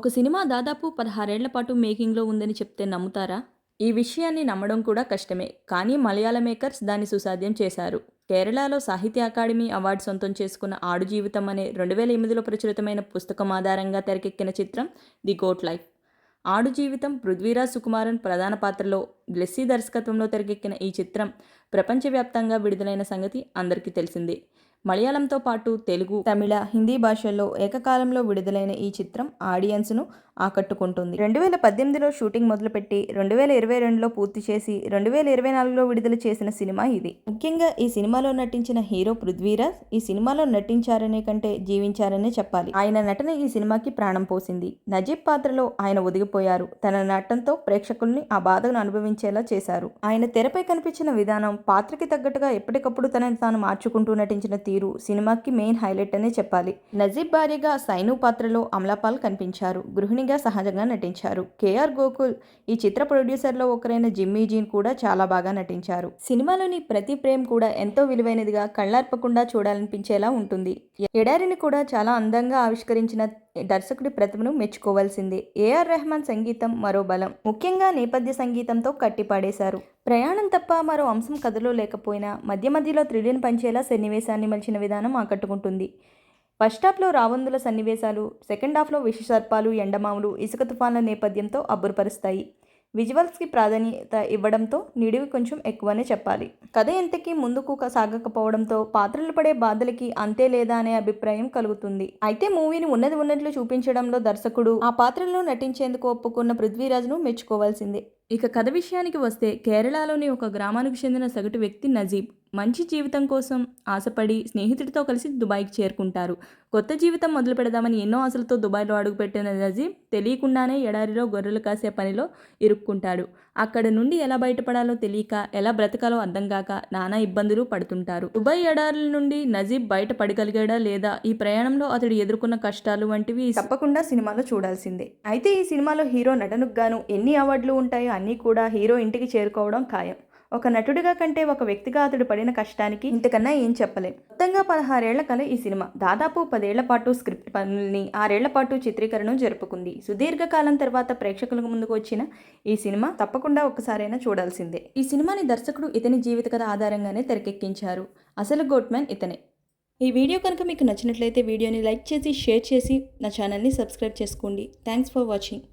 ఒక సినిమా దాదాపు 16 ఏళ్ల పాటు మేకింగ్‌లో ఉందని చెప్తే నమ్ముతారా? ఈ విషయాన్ని నమ్మడం కూడా కష్టమే. కానీ మలయాళ మేకర్స్ దాన్ని సుసాధ్యం చేశారు. కేరళలో సాహిత్య అకాడమీ అవార్డు సొంతం చేసుకున్న 'ఆడు జీవితం' అనే 2008లో ప్రచురితమైన పుస్తకం ఆధారంగా తెరకెక్కిన చిత్రం 'ది గోట్ లైఫ్'. 'ఆడు జీవితం' పృథ్వీరాజ్ సుకుమారన్ ప్రధాన పాత్రలో బ్లెస్సీ దర్శకత్వంలో తెరకెక్కిన ఈ చిత్రం ప్రపంచవ్యాప్తంగా విడుదలైన సంగతి అందరికీ తెలిసిందే. మలయాళంతో పాటు తెలుగు, తమిళ, హిందీ భాషల్లో ఏకకాలంలో విడుదలైన ఈ చిత్రం ఆడియన్స్ను ఆకట్టుకుంటుంది. 2018లో షూటింగ్ మొదలుపెట్టి 2022లో పూర్తి చేసి 2024లో విడుదల చేసిన సినిమా ఇది. ముఖ్యంగా ఈ సినిమాలో నటించిన హీరో పృథ్వీరాజ్ ఈ సినిమాలో నటించారనే కంటే జీవించారనే చెప్పాలి. ఆయన నటన ఈ సినిమాకి ప్రాణం పోసింది. నజీబ్ పాత్రలో ఆయన ఒదిగిపోయారు. తన నటనతో ప్రేక్షకుల్ని ఆ బాధను అనుభవించేలా చేశారు. ఆయన తెరపై కనిపించిన విధానం, పాత్రకి తగ్గట్టుగా ఎప్పటికప్పుడు తనని తాను మార్చుకుంటూ నటించిన తీరు సినిమాకి మెయిన్ హైలైట్ అనే చెప్పాలి. నజీబ్ భార్యగా సైను పాత్రలో అమలాపాల్ కనిపించారు. గృహిణిగా సహజంగా నటించారు. కేఆర్ గోకుల్ ఈ చిత్ర ప్రొడ్యూసర్లో ఒకరైన జిమ్మీ జీన్ కూడా చాలా బాగా నటించారు. సినిమాలోని ప్రతి ఫ్రేమ్ కూడా ఎంతో విలువైనదిగా, కళ్ళార్పకుండా చూడాలనిపించేలా ఉంటుంది. ఎడారిని కూడా చాలా అందంగా ఆవిష్కరించిన దర్శకుడి ప్రతిభను మెచ్చుకోవాల్సిందే. ఏఆర్ రెహమాన్ సంగీతం మరో బలం. ముఖ్యంగా నేపథ్య సంగీతంతో కట్టిపాడేశారు. ప్రయాణం తప్ప మరో అంశం కథలో లేకపోయినా మధ్య మధ్యలో థ్రిల్ని పంచేలా సన్నివేశాన్ని మలిచిన విధానం ఆకట్టుకుంటుంది. ఫస్ట్ హాఫ్లో రావందుల సన్నివేశాలు, సెకండ్ హాఫ్లో విషసర్పాలు, ఎండమావులు, ఇసుక తుఫాన్ల నేపథ్యంతో అబ్బురపరుస్తాయి. విజువల్స్కి ప్రాధాన్యత ఇవ్వడంతో నిడివి కొంచెం ఎక్కువనే చెప్పాలి. కథ ఎంతకీ ముందుకు సాగకపోవడంతో పాత్రలు పడే బాధలకి అంతే లేదా అనే అభిప్రాయం కలుగుతుంది. అయితే మూవీని ఉన్నది ఉన్నట్లు చూపించడంలో దర్శకుడు ఆ పాత్రలో నటించేందుకు ఒప్పుకున్న పృథ్వీరాజ్ను మెచ్చుకోవాల్సిందే. ఇక కథ విషయానికి వస్తే, కేరళలోని ఒక గ్రామానికి చెందిన సగటు వ్యక్తి నజీబ్ మంచి జీవితం కోసం ఆశపడి స్నేహితుడితో కలిసి దుబాయ్కి చేరుకుంటారు. కొత్త జీవితం మొదలు పెడదామని ఎన్నో ఆశలతో దుబాయ్లో అడుగుపెట్టిన నజీబ్ తెలియకుండానే ఎడారిలో గొర్రెలు కాసే పనిలో ఇరుక్కుంటాడు. అక్కడ నుండి ఎలా బయటపడాలో తెలియక, ఎలా బ్రతకాలో అర్థం కాక నానా ఇబ్బందులు పడుతుంటారు. దుబాయ్ ఎడారుల నుండి నజీబ్ బయట పడగలిగాడా లేదా, ఈ ప్రయాణంలో అతడు ఎదుర్కొన్న కష్టాలు వంటివి తప్పకుండా సినిమాలో చూడాల్సిందే. అయితే ఈ సినిమాలో హీరో నటనకు గాను ఎన్ని అవార్డులు ఉంటాయో అన్నీ కూడా హీరో ఇంటికి చేరుకోవడం ఖాయం. ఒక నటుడిగా కంటే ఒక వ్యక్తిగా అతడు పడిన కష్టానికి ఇంతకన్నా ఏం చెప్పలేం. మొత్తంగా 16 ఏళ్ల కల ఈ సినిమా దాదాపు 10 ఏళ్ల పాటు స్క్రిప్ట్ పనుల్ని, 6 ఏళ్ల పాటు చిత్రీకరణ జరుపుకుంది. సుదీర్ఘకాలం తర్వాత ప్రేక్షకుల ముందుకు వచ్చిన ఈ సినిమా తప్పకుండా ఒక్కసారైనా చూడాల్సిందే. ఈ సినిమాని దర్శకుడు ఇతని జీవిత కథ ఆధారంగానే తెరకెక్కించారు. అసలు గోట్మ్యాన్ ఇతనే. ఈ వీడియో కనుక మీకు నచ్చినట్లయితే వీడియోని లైక్ చేసి, షేర్ చేసి నా ఛానల్ని సబ్స్క్రైబ్ చేసుకోండి. Thanks for watching.